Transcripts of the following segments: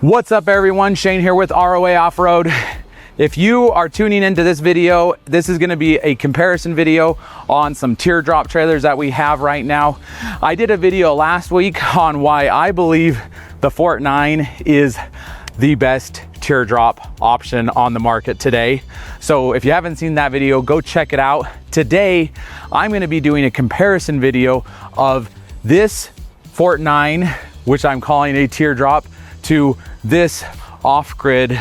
What's up everyone, Shane here with ROA Off-Road. If you are tuning into this video, this is going to be a comparison video on some teardrop trailers that we have right now. I did a video last week on why I believe the Forte 9 is the best teardrop option on the market today. So if you haven't seen that video, go check it out. Today, I'm going to be doing a comparison video of this Forte 9, which I'm calling a teardrop, to this off-grid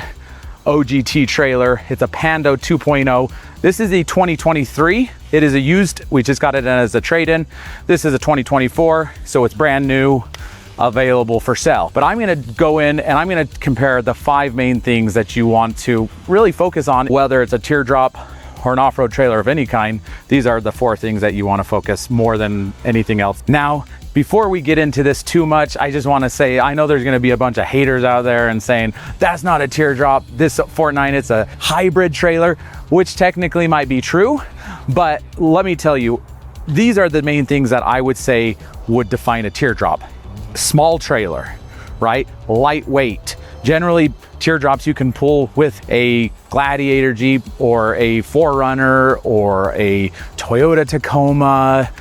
OGT trailer. It's a Pando 2.0. This is a 2023. It is a used, we just got it in as a trade-in. This is a 2024, so it's brand new, available for sale. But I'm gonna go in and I'm gonna compare the 5 main things that you want to really focus on, whether it's a teardrop or an off-road trailer of any kind. These are the 4 things that you wanna focus more than anything else. Now, before we get into this too much, I just want to say, I know there's going to be a bunch of haters out there and saying, that's not a teardrop, this Forte 9, it's a hybrid trailer, which technically might be true. But let me tell you, these are the main things that I would say would define a teardrop. Small trailer, right? Lightweight. Generally, teardrops you can pull with a Gladiator Jeep or a 4Runner or a Toyota Tacoma,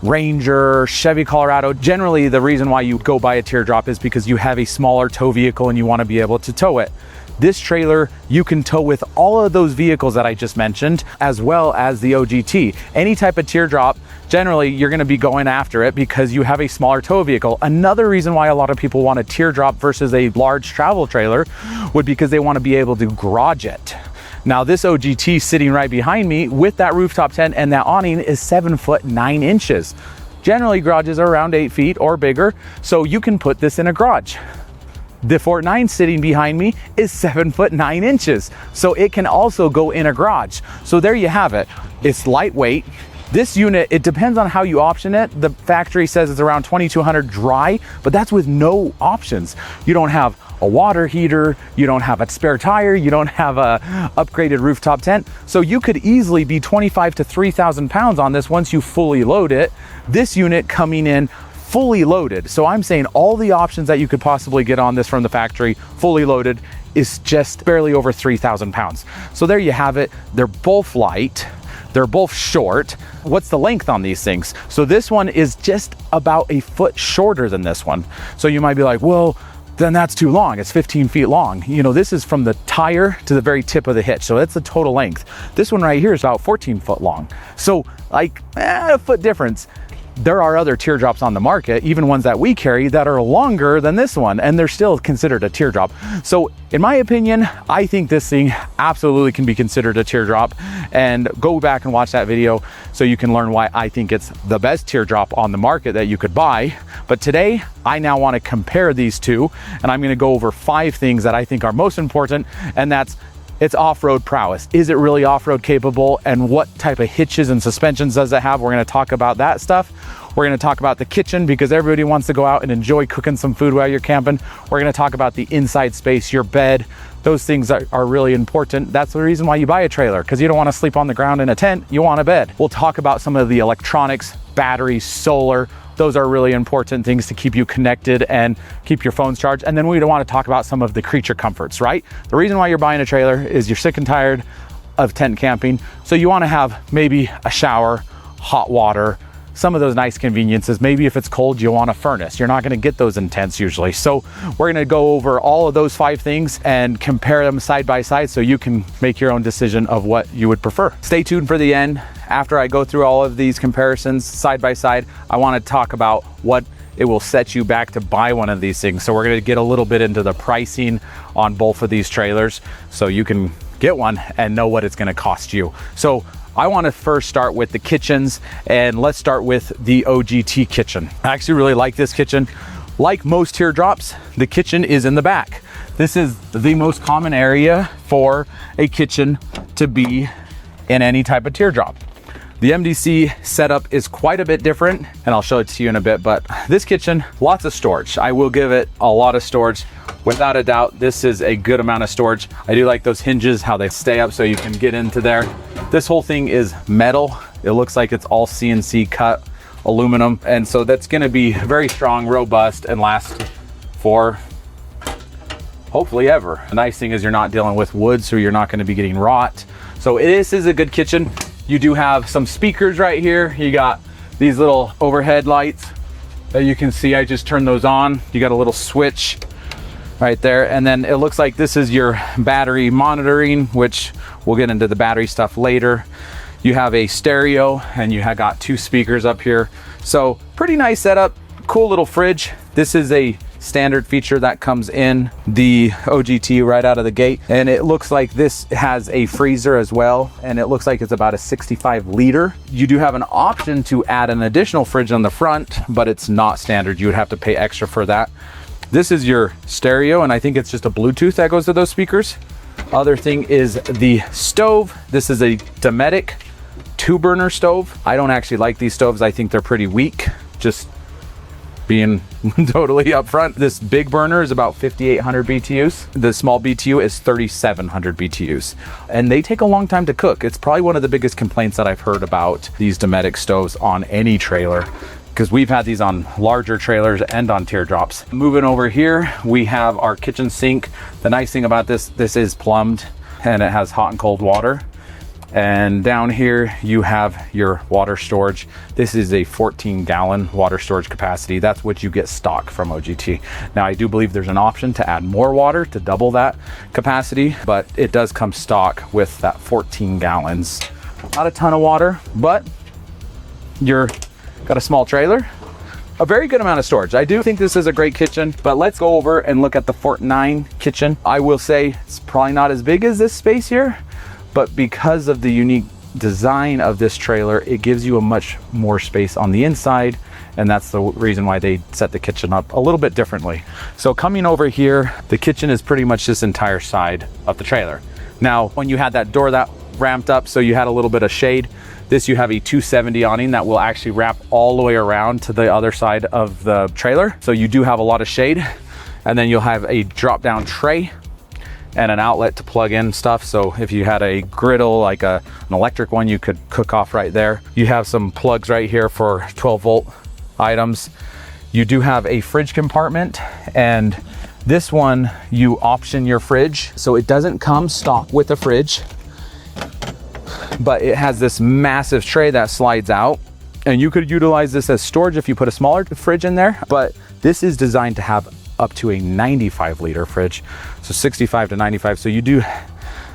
Ranger, Chevy Colorado. Generally, the reason why you go buy a teardrop is because you have a smaller tow vehicle and you want to be able to tow it. This trailer, you can tow with all of those vehicles that I just mentioned, as well as the OGT. Any type of teardrop, generally, you're going to be going after it because you have a smaller tow vehicle. Another reason why a lot of people want a teardrop versus a large travel trailer would be because they want to be able to garage it. Now this OGT sitting right behind me with that rooftop tent and that awning is 7 foot 9 inches. Generally garages are around 8 feet or bigger, so you can put this in a garage. The Forte 9 sitting behind me is 7 foot 9 inches, so it can also go in a garage. So there you have it. It's lightweight. This unit, it depends on how you option it. The factory says it's around 2,200 dry, but that's with no options. You don't have a water heater, you don't have a spare tire, you don't have a upgraded rooftop tent. So you could easily be 25 to 3,000 pounds on this once you fully load it. This unit coming in fully loaded. So I'm saying all the options that you could possibly get on this from the factory, fully loaded, is just barely over 3,000 pounds. So there you have it. They're both light. They're both short. What's the length on these things? So this one is just about a foot shorter than this one. So you might be like, well, then that's too long. It's 15 feet long. You know, this is from the tire to the very tip of the hitch. So that's the total length. This one right here is about 14 foot long. So like a foot difference. There are other teardrops on the market, even ones that we carry, that are longer than this one, and they're still considered a teardrop. So in my opinion, I think this thing absolutely can be considered a teardrop, and go back and watch that video so you can learn why I think it's the best teardrop on the market that you could buy. But today, I now want to compare these two, and I'm going to go over 5 things that I think are most important, and that's its off-road prowess. Is it really off-road capable, and what type of hitches and suspensions does it have? We're going to talk about that stuff. We're going to talk about the kitchen because everybody wants to go out and enjoy cooking some food while you're camping. We're going to talk about the inside space, your bed. Those things are really important. That's the reason why you buy a trailer, because you don't want to sleep on the ground in a tent. You want a bed. We'll talk about some of the electronics, batteries, solar. Those are really important things to keep you connected and keep your phones charged. And then we don't want to talk about some of the creature comforts, right? The reason why you're buying a trailer is you're sick and tired of tent camping. So you want to have maybe a shower, hot water, some of those nice conveniences. Maybe if it's cold, you want a furnace. You're not going to get those in tents usually. So we're going to go over all of those 5 things and compare them side by side so you can make your own decision of what you would prefer. Stay tuned for the end. After I go through all of these comparisons side by side, I want to talk about what it will set you back to buy one of these things. So we're going to get a little bit into the pricing on both of these trailers so you can get one and know what it's going to cost you. So I want to first start with the kitchens, and let's start with the OGT kitchen. I actually really like this kitchen. Like most teardrops, the kitchen is in the back. This is the most common area for a kitchen to be in any type of teardrop. The MDC setup is quite a bit different, and I'll show it to you in a bit, but this kitchen, lots of storage. I will give it a lot of storage. Without a doubt, this is a good amount of storage. I do like those hinges, how they stay up so you can get into there. This whole thing is metal. It looks like it's all CNC cut aluminum, and so that's gonna be very strong, robust, and last for hopefully ever. The nice thing is you're not dealing with wood, so you're not going to be getting rot. So this is a good kitchen. You do have some speakers right here. You got these little overhead lights that you can see. I just turned those on. You got a little switch right there, and then it looks like this is your battery monitoring, which we'll get into the battery stuff later. You have a stereo, and you have got 2 speakers up here. So pretty nice setup. Cool little fridge. This is a standard feature that comes in the OGT right out of the gate, and it looks like this has a freezer as well, and it looks like it's about a 65 liter. You do have an option to add an additional fridge on the front, but it's not standard. You would have to pay extra for that. This is your stereo, and I think it's just a Bluetooth that goes to those speakers. Other thing is the stove. This is a Dometic 2-burner stove. I don't actually like these stoves. I think they're pretty weak, just being totally upfront. This big burner is about 5,800 BTUs. The small BTU is 3,700 BTUs. And they take a long time to cook. It's probably one of the biggest complaints that I've heard about these Dometic stoves on any trailer, because we've had these on larger trailers and on teardrops. Moving over here, we have our kitchen sink. The nice thing about this is plumbed, and it has hot and cold water. And down here you have your water storage. This is a 14-gallon water storage capacity. That's what you get stock from OGT. Now I do believe there's an option to add more water to double that capacity, but it does come stock with that 14 gallons. Not a ton of water, but you're got a small trailer, a very good amount of storage. I do think this is a great kitchen, but let's go over and look at the Fort 9 kitchen. I will say it's probably not as big as this space here, but because of the unique design of this trailer, it gives you a much more space on the inside, and that's the reason why they set the kitchen up a little bit differently. So coming over here, the kitchen is pretty much this entire side of the trailer. Now, when you had that door that ramped up, so you had a little bit of shade, this you have a 270 awning that will actually wrap all the way around to the other side of the trailer. So you do have a lot of shade, and then you'll have a drop down tray and an outlet to plug in stuff. So if you had a griddle, like an electric one, you could cook off right there. You have some plugs right here for 12-volt items. You do have a fridge compartment, and this one you option your fridge. So it doesn't come stock with a fridge, but it has this massive tray that slides out, and you could utilize this as storage if you put a smaller fridge in there. But this is designed to have up to a 95 liter fridge, so 65 to 95. So you do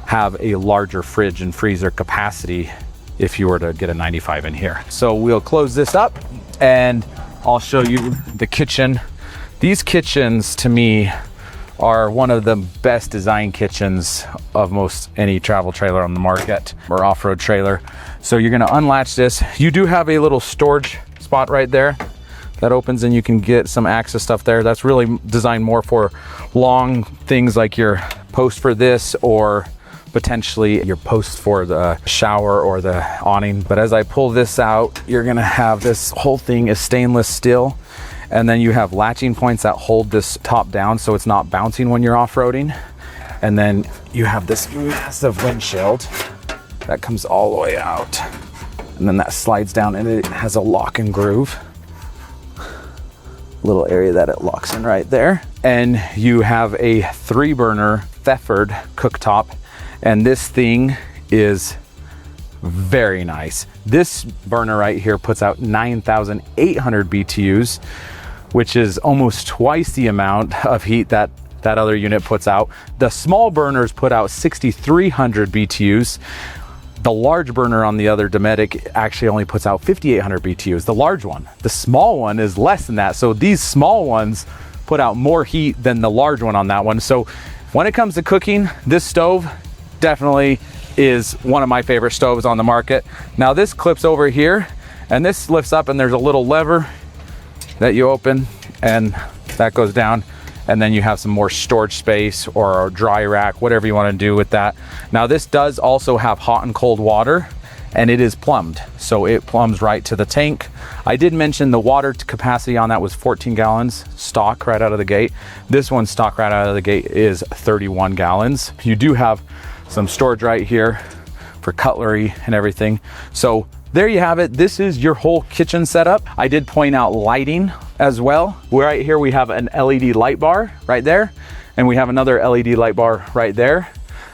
have a larger fridge and freezer capacity if you were to get a 95 in here. So we'll close this up and I'll show you the kitchen. These kitchens to me are one of the best design kitchens of most any travel trailer on the market or off-road trailer. So you're gonna unlatch this. You do have a little storage spot right there that opens, and you can get some access stuff there. That's really designed more for long things like your post for this, or potentially your post for the shower or the awning. But as I pull this out, you're gonna have this whole thing is stainless steel, and then you have latching points that hold this top down so it's not bouncing when you're off-roading. And then you have this massive windshield that comes all the way out, and then that slides down, and it has a lock and groove. Little area that it locks in right there. And you have a 3-burner Thetford cooktop, and this thing is very nice. This burner right here puts out 9,800 BTUs, which is almost twice the amount of heat that other unit puts out. The small burners put out 6,300 BTUs. The large burner on the other Dometic actually only puts out 5,800 BTUs, the large one. The small one is less than that. So these small ones put out more heat than the large one on that one. So when it comes to cooking, this stove definitely is one of my favorite stoves on the market. Now this clips over here, and this lifts up, and there's a little lever that you open, and that goes down. And then you have some more storage space or a dry rack, whatever you want to do with that. Now this does also have hot and cold water, and it is plumbed. So it plumbs right to the tank. I did mention the water capacity on that was 14 gallons stock right out of the gate. This one stock right out of the gate is 31 gallons. You do have some storage right here for cutlery and everything. So there you have it. This is your whole kitchen setup. I did point out lighting as well. Right here we have an LED light bar right there, And we have another LED light bar right there.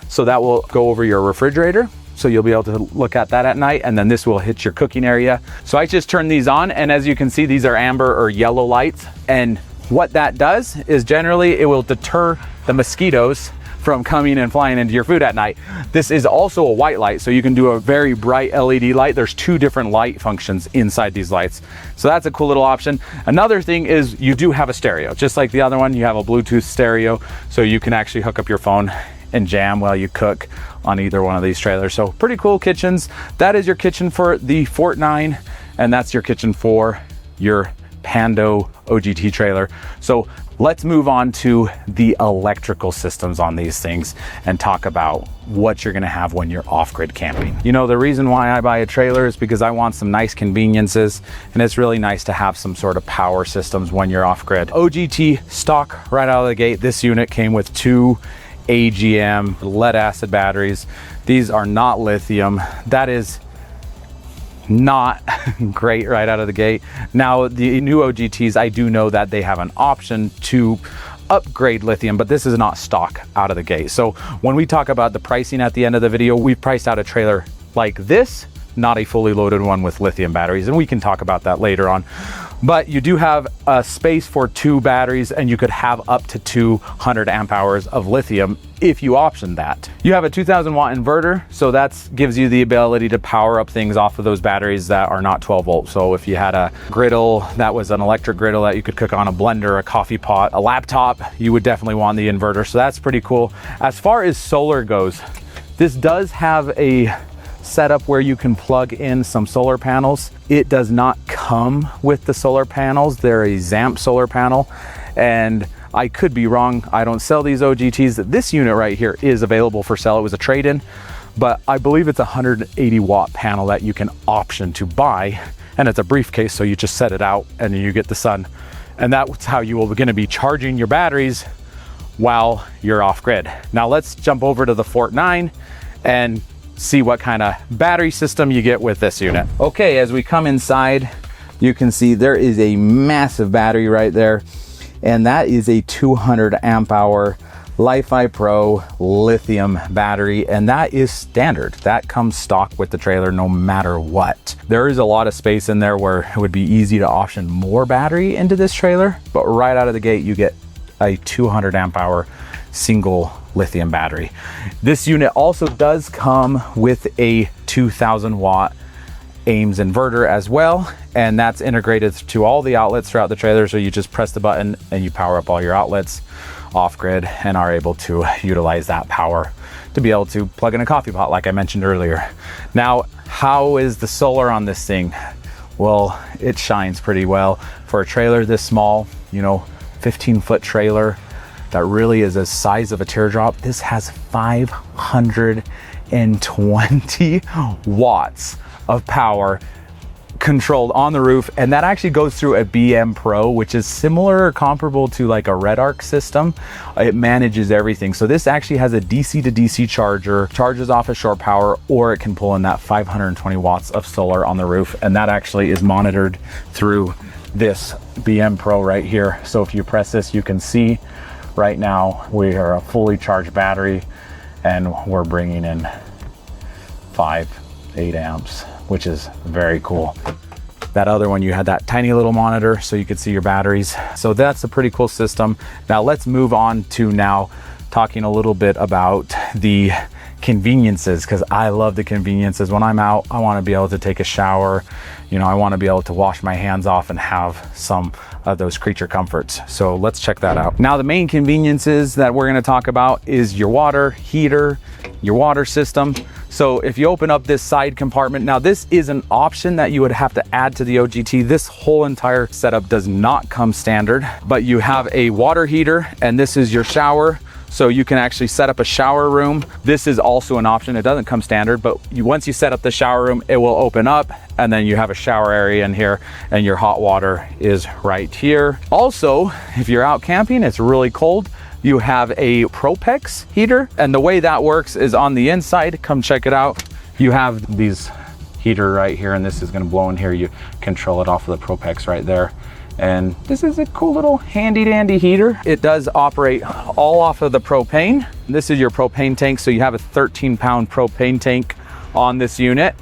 So that will go over your refrigerator. So you'll be able to look at that at night, and then this will hit your cooking area. So I just turned these on, and as you can see, these are amber or yellow lights. And what that does is generally it will deter the mosquitoes from coming and flying into your food at night. This is also a white light, so you can do a very bright LED light. There's 2 different light functions inside these lights. So that's a cool little option. Another thing is you do have a stereo. Just like the other one, you have a Bluetooth stereo, so you can actually hook up your phone and jam while you cook on either one of these trailers. So pretty cool kitchens. That is your kitchen for the Forte 9, and that's your kitchen for your Pando OGT trailer. So let's move on to the electrical systems on these things and talk about what you're gonna have when you're off-grid camping. You know, the reason why I buy a trailer is because I want some nice conveniences, and it's really nice to have some sort of power systems when you're off-grid. OGT stock right out of the gate. This unit came with 2 AGM lead acid batteries. These are not lithium. That is not great right out of the gate. Now the new OGTs, I do know that they have an option to upgrade lithium, but this is not stock out of the gate. So when we talk about the pricing at the end of the video, we've priced out a trailer like this, not a fully loaded one with lithium batteries, and we can talk about that later on. But you do have a space for 2 batteries, and you could have up to 200 amp hours of lithium if you option that. You have a 2000 watt inverter, so that gives you the ability to power up things off of those batteries that are not 12 volts. So if you had a griddle that was an electric griddle that you could cook on, a blender, a coffee pot, a laptop, you would definitely want the inverter. So that's pretty cool. As far as solar goes, this does have a setup where you can plug in some solar panels. It does not come with the solar panels. They're a ZAMP solar panel, and I could be wrong. I don't sell these OGTs. This unit right here is available for sale. It was a trade-in, but I believe it's a 180 watt panel that you can option to buy, and it's a briefcase, so you just set it out and you get the sun, and that's how you are going to be charging your batteries while you're off grid. Now let's jump over to the Forte 9 and see what kind of battery system you get with this unit. Okay, as we come inside, you can see there is a massive battery right there, and that is a 200 amp hour Li-Fi Pro lithium battery, and that is standard. That comes stock with the trailer no matter what. There is a lot of space in there where it would be easy to option more battery into this trailer, but right out of the gate you get a 200 amp hour single lithium battery. This unit also does come with a 2000 watt Ames inverter as well, and that's integrated to all the outlets throughout the trailer. So you just press the button and you power up all your outlets off grid and are able to utilize that power to be able to plug in a coffee pot like I mentioned earlier. Now, how is the solar on this thing? Well, it shines pretty well for a trailer this small, you know, 15-foot trailer that really is the size of a teardrop. This has 520 watts of power controlled on the roof, and that actually goes through a BM Pro, which is similar or comparable to like a Red Arc system. It manages everything. So this actually has a DC to DC charger, charges off of shore power, or it can pull in that 520 watts of solar on the roof, and that actually is monitored through this BM Pro right here. So if you press this, you can see right now we are a fully charged battery, and we're bringing in 8 amps, which is very cool. That other one, you had that tiny little monitor so you could see your batteries. So that's a pretty cool system. Now let's move on to now talking a little bit about the conveniences, because I love the conveniences. When I'm out, I want to be able to take a shower. You know, I want to be able to wash my hands off and have some of those creature comforts. So let's check that out. Now, the main conveniences that we're going to talk about is your water heater, your water system. So if you open up this side compartment, now this is an option that you would have to add to the OGT. This whole entire setup does not come standard, but you have a water heater, and this is your shower. So you can actually set up a shower room. This is also an option. It doesn't come standard, but once you set up the shower room, it will open up, and then you have a shower area in here, and your hot water is right here. Also, if you're out camping, it's really cold, you have a Propex heater, and the way that works is on the inside. Come check it out. You have these heater right here, and this is going to blow in here. You control it off of the Propex right there, And this is a cool little handy dandy heater. It does operate all off of the propane. This is your propane tank. So you have a 13-pound propane tank on this unit.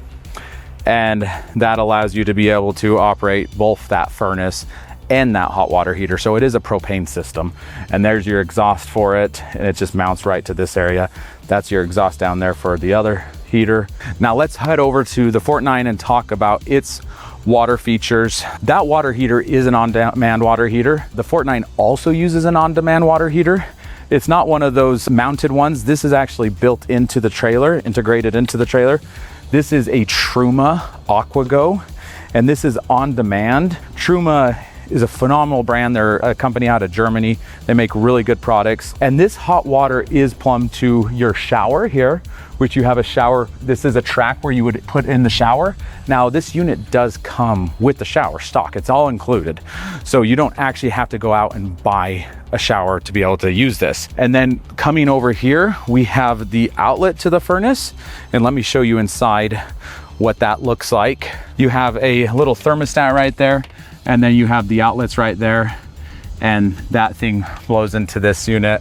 And that allows you to be able to operate both that furnace and that hot water heater. So it is a propane system. And there's your exhaust for it. And it just mounts right to this area. That's your exhaust down there for the other heater. Now let's head over to the Forte 9 and talk about its water features. That water heater is an on-demand water heater. The Forte 9 also uses an on-demand water heater. It's not one of those mounted ones. This is actually built into the trailer, integrated into the trailer. This is a Truma AquaGo, and this is on demand. Truma is a phenomenal brand. They're a company out of Germany. They make really good products. And this hot water is plumbed to your shower here, which you have a shower. This is a track where you would put in the shower. Now this unit does come with the shower stock. It's all included. So you don't actually have to go out and buy a shower to be able to use this. And then coming over here, we have the outlet to the furnace. And let me show you inside what that looks like. You have a little thermostat right there. And then you have the outlets right there, and that thing blows into this unit,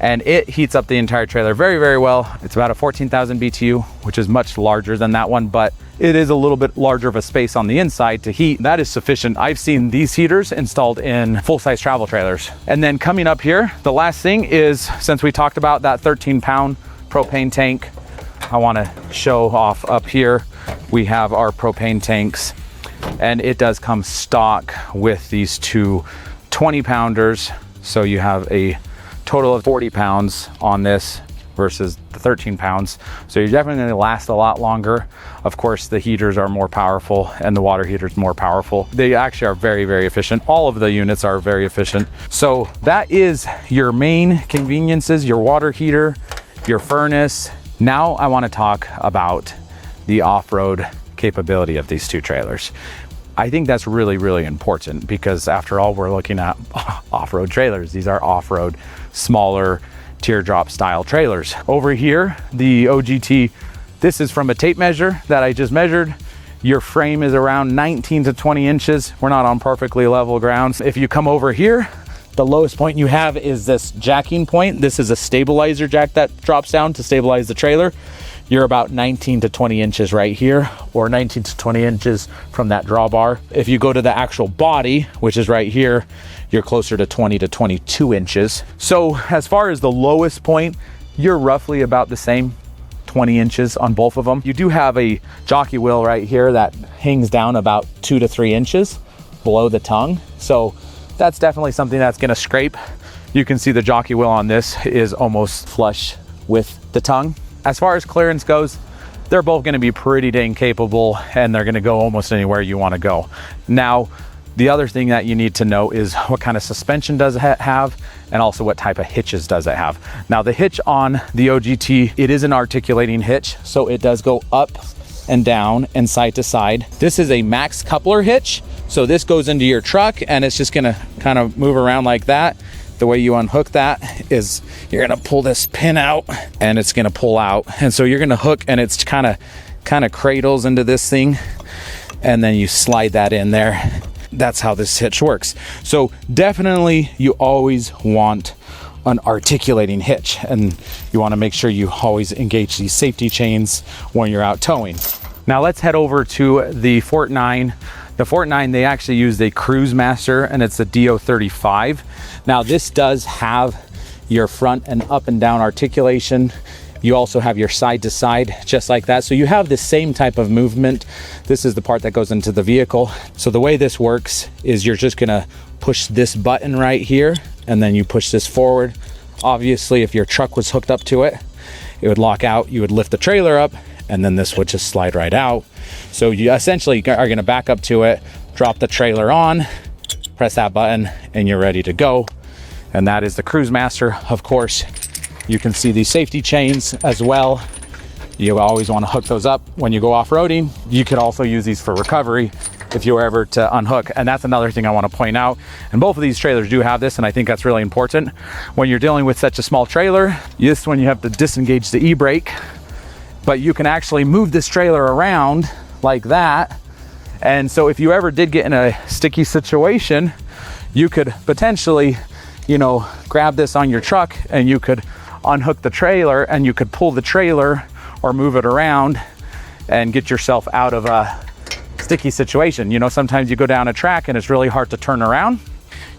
and it heats up the entire trailer very, very well. It's about a 14,000 BTU, which is much larger than that one, but it is a little bit larger of a space on the inside to heat. That is sufficient. I've seen these heaters installed in full-size travel trailers. And then coming up here, the last thing is, since we talked about that 13-pound propane tank, I wanna show off up here. We have our propane tanks. And it does come stock with these two 20-pounders. So you have a total of 40 pounds on this versus the 13 pounds. So you're definitely gonna last a lot longer. Of course, the heaters are more powerful and the water heater's more powerful. They actually are very, very efficient. All of the units are very efficient. So that is your main conveniences, your water heater, your furnace. Now I wanna talk about the off-road capability of these two trailers. I think that's really, really important because after all, we're looking at off-road trailers. These are off-road, smaller teardrop style trailers. Over here, the OGT, this is from a tape measure that I just measured. Your frame is around 19 to 20 inches. We're not on perfectly level ground. If you come over here, the lowest point you have is this jacking point. This is a stabilizer jack that drops down to stabilize the trailer. You're about 19 to 20 inches right here, or 19 to 20 inches from that drawbar. If you go to the actual body, which is right here, you're closer to 20 to 22 inches. So as far as the lowest point, you're roughly about the same, 20 inches on both of them. You do have a jockey wheel right here that hangs down about 2 to 3 inches below the tongue. So that's definitely something that's gonna scrape. You can see the jockey wheel on this is almost flush with the tongue. As far as clearance goes, they're both gonna be pretty dang capable and they're gonna go almost anywhere you wanna go. Now, the other thing that you need to know is what kind of suspension does it have and also what type of hitches does it have. Now the hitch on the OGT, it is an articulating hitch, so it does go up and down and side to side. This is a max coupler hitch, so this goes into your truck and it's just gonna kind of move around like that. The way you unhook that is you're gonna pull this pin out and it's gonna pull out. And so you're gonna hook and it's kind of cradles into this thing and then you slide that in there. That's how this hitch works. So definitely you always want an articulating hitch and you wanna make sure you always engage these safety chains when you're out towing. Now let's head over to the Forte 9. The Forte 9, they actually used a Cruise Master and it's a DO35. Now this does have your front and up and down articulation. You also have your side to side, just like that. So you have the same type of movement. This is the part that goes into the vehicle. So the way this works is you're just gonna push this button right here and then you push this forward. Obviously, if your truck was hooked up to it, it would lock out. You would lift the trailer up and then this would just slide right out. So you essentially are gonna back up to it, drop the trailer on, press that button, and you're ready to go. And that is the Cruise Master. Of course, you can see these safety chains as well. You always wanna hook those up when you go off-roading. You could also use these for recovery if you were ever to unhook. And that's another thing I wanna point out. And both of these trailers do have this, and I think that's really important. When you're dealing with such a small trailer, this is when you have to disengage the e-brake, but you can actually move this trailer around like that And so if you ever did get in a sticky situation, you could potentially, you know, grab this on your truck and you could unhook the trailer and you could pull the trailer or move it around and get yourself out of a sticky situation. You know, sometimes you go down a track and it's really hard to turn around.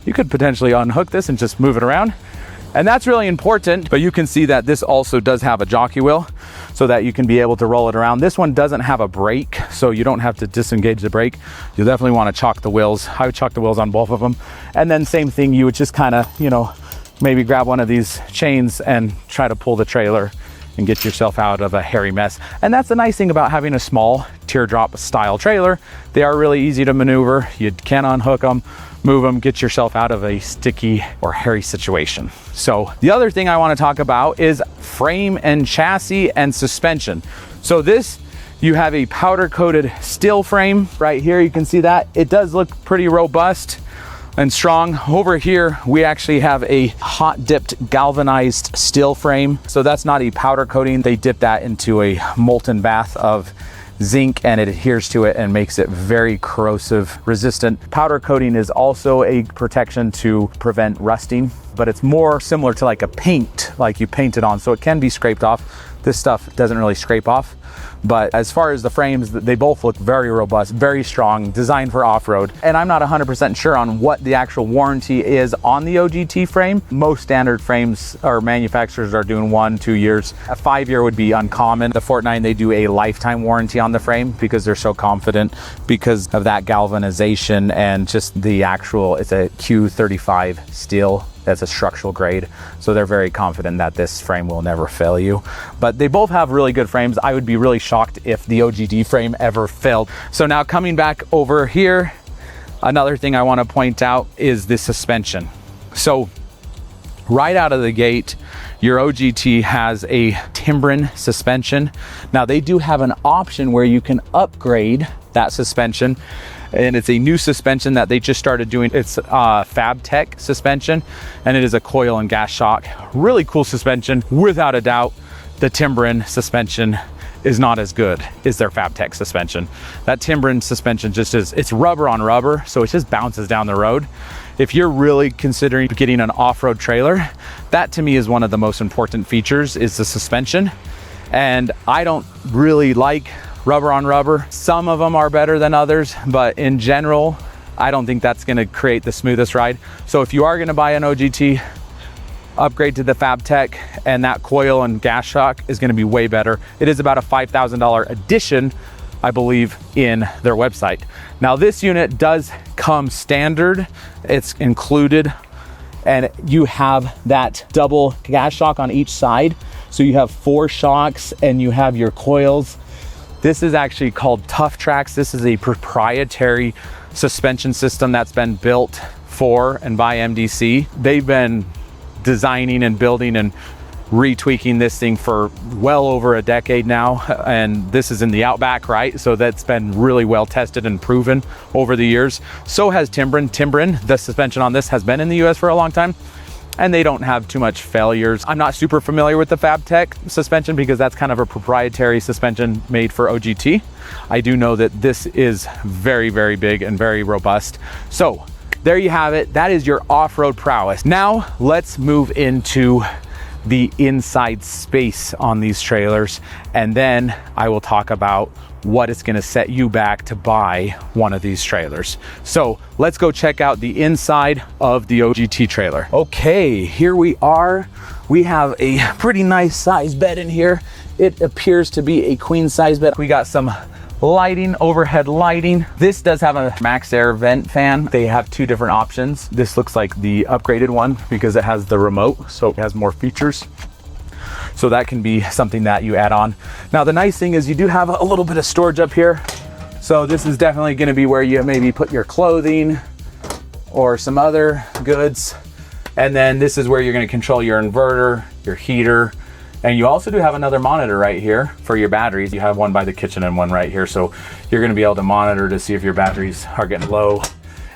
You could potentially unhook this and just move it around. And that's really important, but you can see that this also does have a jockey wheel so that you can be able to roll it around. This one doesn't have a brake, so you don't have to disengage the brake. You definitely want to chock the wheels. I would chock the wheels on both of them. And then same thing, you would just kind of, you know, maybe grab one of these chains and try to pull the trailer and get yourself out of a hairy mess. And that's the nice thing about having a small teardrop style trailer. They are really easy to maneuver. You can unhook them, move them, get yourself out of a sticky or hairy situation. So the other thing I want to talk about is frame and chassis and suspension. So this, you have a powder coated steel frame right here. You can see that it does look pretty robust and strong. Over here, we actually have a hot dipped galvanized steel frame. So that's not a powder coating. They dip that into a molten bath of zinc and it adheres to it and makes it very corrosive resistant. Powder coating is also a protection to prevent rusting, but it's more similar to like a paint, like you paint it on, so it can be scraped off. This stuff doesn't really scrape off. But as far as the frames, they both look very robust, very strong, designed for off-road. And I'm not 100% sure on what the actual warranty is on the OGT frame. Most standard frames or manufacturers are doing 1-2 years. A 5-year would be uncommon. The Forte 9, they do a lifetime warranty on the frame because they're so confident because of that galvanization and just the actual, it's a Q35 steel. That's a structural grade. So they're very confident that this frame will never fail you. But they both have really good frames. I would be really shocked if the OGT frame ever failed. So now coming back over here, another thing I want to point out is the suspension. So right out of the gate, your OGT has a Timbren suspension. Now they do have an option where you can upgrade that suspension, and it's a new suspension that they just started doing. It's FabTech suspension, and it is a coil and gas shock. Really cool suspension. Without a doubt, the Timbren suspension is not as good as their FabTech suspension. That Timbren suspension just is, it's rubber on rubber, so it just bounces down the road. If you're really considering getting an off-road trailer, that to me is one of the most important features, is the suspension. And I don't really like rubber on rubber. Some of them are better than others, but in general, I don't think that's gonna create the smoothest ride. So if you are gonna buy an OGT, upgrade to the FabTech, and that coil and gas shock is gonna be way better. It is about a $5,000 addition, I believe, in their website. Now this unit does come standard, it's included, and you have that double gas shock on each side. So you have 4 shocks and you have your coils. This is actually called Tough Tracks. This is a proprietary suspension system that's been built for and by MDC. They've been designing and building and retweaking this thing for well over a decade now, and this is in the Outback, right? So that's been really well tested and proven over the years. So has Timbren. Timbren, the suspension on this has been in the US for a long time, and they don't have too much failures. I'm not super familiar with the FabTech suspension because that's kind of a proprietary suspension made for OGT. I do know that this is very, very big and very robust. So there you have it. That is your off-road prowess. Now let's move into the inside space on these trailers, and then I will talk about what it's gonna set you back to buy one of these trailers. So let's go check out the inside of the OGT trailer. Okay, here we are. We have a pretty nice size bed in here. It appears to be a queen size bed. We got some lighting, overhead lighting. This does have a max air vent fan. They have 2 different options. This looks like the upgraded one because it has the remote, so it has more features. So that can be something that you add on. Now the nice thing is you do have a little bit of storage up here. So this is definitely gonna be where you maybe put your clothing or some other goods. And then this is where you're gonna control your inverter, your heater, and you also do have another monitor right here for your batteries. You have one by the kitchen and one right here. So you're gonna be able to monitor to see if your batteries are getting low.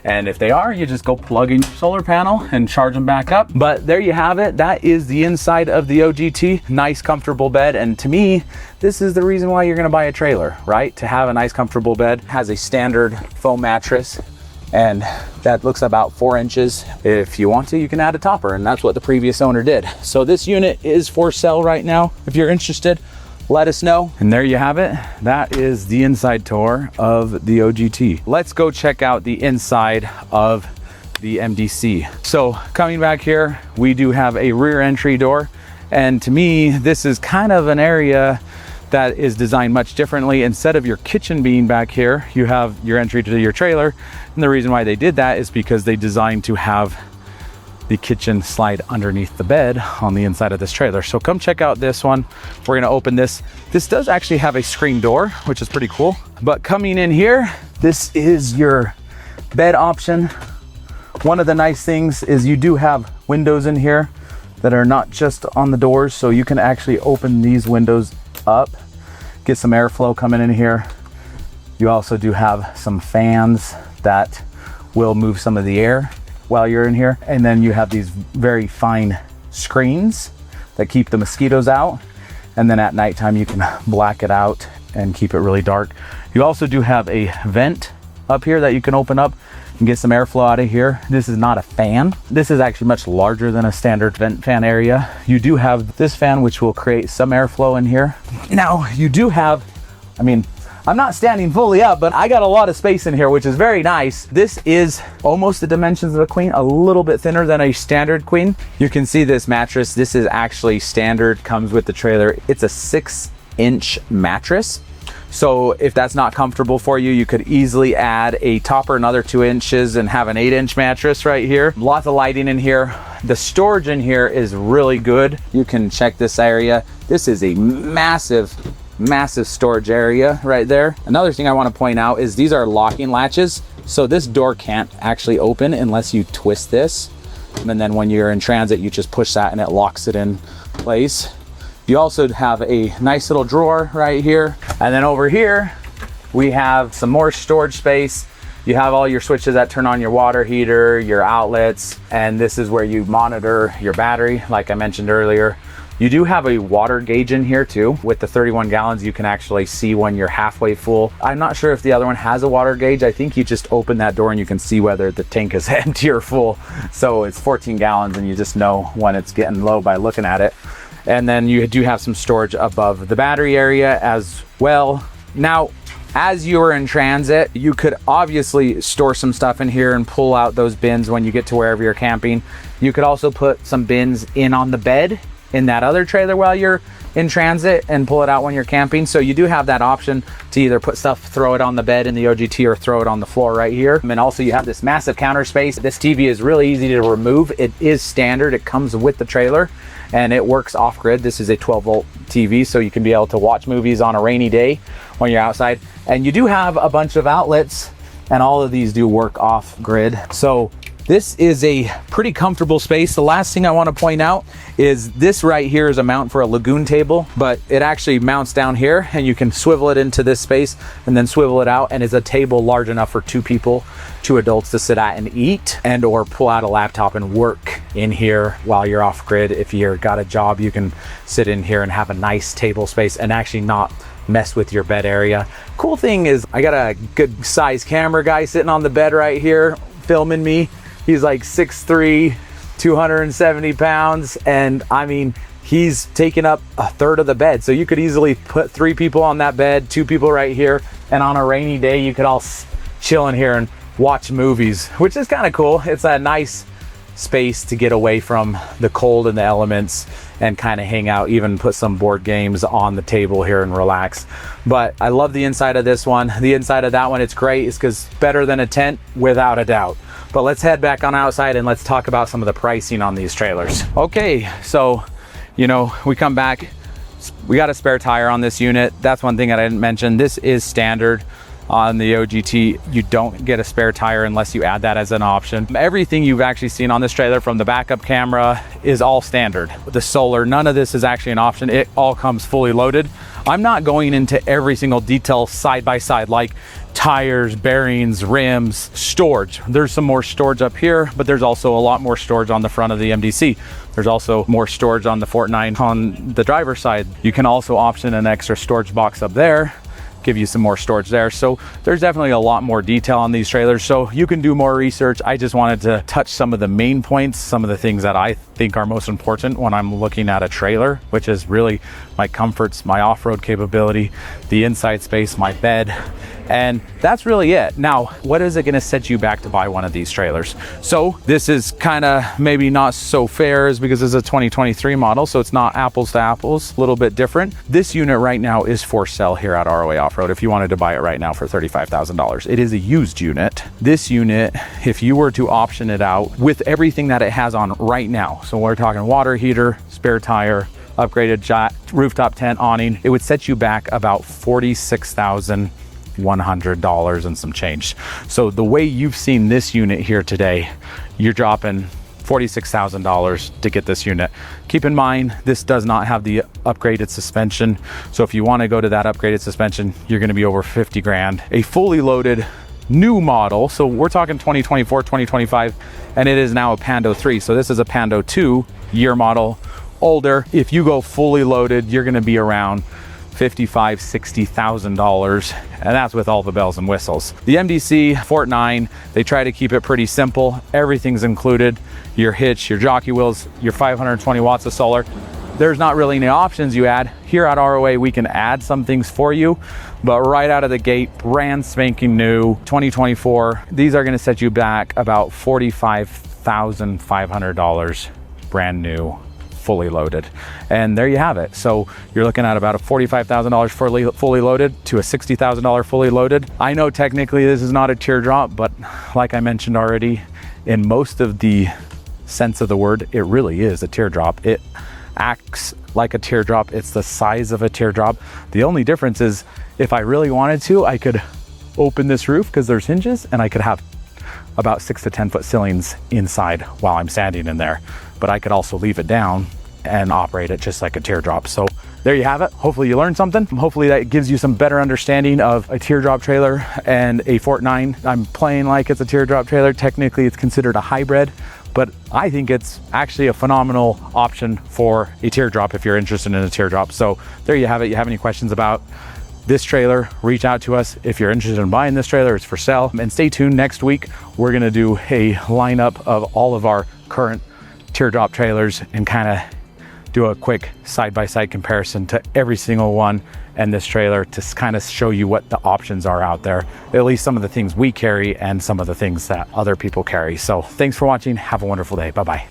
And if they are, you just go plug in your solar panel and charge them back up. But there you have it. That is the inside of the OGT. Nice, comfortable bed. And to me, this is the reason why you're gonna buy a trailer, right? To have a nice, comfortable bed. Has a standard foam mattress, and that looks about 4 inches. If you want to, you can add a topper, and that's what the previous owner did. So this unit is for sale right now. If you're interested, let us know. And there you have it. That is the inside tour of the OGT. Let's go check out the inside of the MDC. So coming back here, we do have a rear entry door. And to me, this is kind of an area that is designed much differently. Instead of your kitchen being back here, you have your entry to your trailer. And the reason why they did that is because they designed to have the kitchen slide underneath the bed on the inside of this trailer. So come check out this one. We're gonna open this. This does actually have a screen door, which is pretty cool. But coming in here, this is your bed option. One of the nice things is you do have windows in here that are not just on the doors, so you can actually open these windows up, get some airflow coming in here. You also do have some fans that will move some of the air while you're in here. And then you have these very fine screens that keep the mosquitoes out. And then at nighttime, you can black it out and keep it really dark. You also do have a vent up here that you can open up and get some airflow out of here. This is not a fan. This is actually much larger than a standard vent fan area. You do have this fan, which will create some airflow in here. Now you do have, I mean, I'm not standing fully up, but I got a lot of space in here, which is very nice. This is almost the dimensions of a queen, a little bit thinner than a standard queen. You can see this mattress. This is actually standard, comes with the trailer. It's a 6-inch mattress. So if that's not comfortable for you, you could easily add a topper another 2 inches and have an 8-inch mattress right here. Lots of lighting in here. The storage in here is really good. You can check this area. This is a massive storage area right there. Another thing I want to point out is these are locking latches. So this door can't actually open unless you twist this. And then when you're in transit, you just push that and it locks it in place. You also have a nice little drawer right here. And then over here, we have some more storage space. You have all your switches that turn on your water heater, your outlets, and this is where you monitor your battery, like I mentioned earlier. You do have a water gauge in here too. With the 31 gallons, you can actually see when you're halfway full. I'm not sure if the other one has a water gauge. I think you just open that door and you can see whether the tank is empty or full. So it's 14 gallons and you just know when it's getting low by looking at it. And then you do have some storage above the battery area as well. Now, as you are in transit, you could obviously store some stuff in here and pull out those bins when you get to wherever you're camping. You could also put some bins in on the bed in that other trailer while you're in transit and pull it out when you're camping. So you do have that option to either put stuff, throw it on the bed in the OGT or throw it on the floor right here. And also you have this massive counter space. This TV is really easy to remove. It is standard. It comes with the trailer and it works off grid. This is a 12-volt TV, so you can be able to watch movies on a rainy day when you're outside. And you do have a bunch of outlets and all of these do work off grid. So this is a pretty comfortable space. The last thing I want to point out is this right here is a mount for a lagoon table, but it actually mounts down here and you can swivel it into this space and then swivel it out, and it's a table large enough for 2 people, 2 adults to sit at and eat, and or pull out a laptop and work in here while you're off grid. If you've got a job, you can sit in here and have a nice table space and actually not mess with your bed area. Cool thing is I got a good size camera guy sitting on the bed right here filming me. He's like 6'3", 270 pounds. And I mean, he's taking up a third of the bed. So you could easily put 3 people on that bed, 2 people right here. And on a rainy day, you could all chill in here and watch movies, which is kind of cool. It's a nice space to get away from the cold and the elements and kind of hang out, even put some board games on the table here and relax. But I love the inside of this one. The inside of that one, it's great. It's because better than a tent without a doubt. But let's head back on outside and let's talk about some of the pricing on these trailers. Okay, so, you know, we come back, we got a spare tire on this unit. That's one thing that I didn't mention. This is standard on the OGT. You don't get a spare tire unless you add that as an option. Everything you've actually seen on this trailer, from the backup camera, is all standard. The solar, none of this is actually an option. It all comes fully loaded. I'm not going into every single detail side by side, like tires, bearings, rims, storage. There's some more storage up here, but there's also a lot more storage on the front of the MDC. There's also more storage on the Forte 9 on the driver's side. You can also option an extra storage box up there, give you some more storage there. So there's definitely a lot more detail on these trailers, so you can do more research. I just wanted to touch some of the main points, some of the things that I think are most important when I'm looking at a trailer, which is really my comforts, my off-road capability, the inside space, my bed, and that's really it. Now, what is it going to set you back to buy one of these trailers? So this is kind of maybe not so fair, is because it's a 2023 model, so it's not apples to apples, a little bit different. This unit right now is for sale here at ROA Off-Road if you wanted to buy it right now for $35,000. It is a used unit. This unit, if you were to option it out with everything that it has on right now, so we're talking water heater, spare tire, upgraded rooftop tent, awning, it would set you back about $46,100 and some change. So the way you've seen this unit here today, you're dropping $46,000 to get this unit. Keep in mind, this does not have the upgraded suspension. So if you want to go to that upgraded suspension, you're going to be over 50 grand. A fully loaded new model, so we're talking 2024, 2025, and it is now a Pando 3. So this is a Pando 2 year model, older. If you go fully loaded, you're going to be around $55,000, $60,000, and that's with all the bells and whistles. The MDC Forte 9, they try to keep it pretty simple. Everything's included: your hitch, your jockey wheels, your 520 watts of solar. There's not really any options you add. Here at ROA, we can add some things for you, but right out of the gate, brand spanking new, 2024, these are going to set you back about $45,500, brand new, fully loaded. And there you have it. So you're looking at about a $45,000 fully loaded to a $60,000 fully loaded. I know technically this is not a teardrop, but like I mentioned already, in most of the sense of the word, it really is a teardrop. It acts like a teardrop. It's the size of a teardrop. The only difference is, if I really wanted to, I could open this roof because there's hinges, and I could have about 6 to 10 foot ceilings inside while I'm standing in there. But I could also leave it down and operate it just like a teardrop. So there you have it. Hopefully you learned something. Hopefully that gives you some better understanding of a teardrop trailer and a Forte 9. I'm playing like it's a teardrop trailer. Technically it's considered a hybrid, but I think it's actually a phenomenal option for a teardrop if you're interested in a teardrop. So there you have it. You have any questions about this trailer, reach out to us. If you're interested in buying this trailer, it's for sale. And stay tuned. Next week we're going to do a lineup of all of our current teardrop trailers and kind of do a quick side-by-side comparison to every single one and this trailer, to kind of show you what the options are out there, at least some of the things we carry and some of the things that other people carry. So thanks for watching. Have a wonderful day. Bye-bye.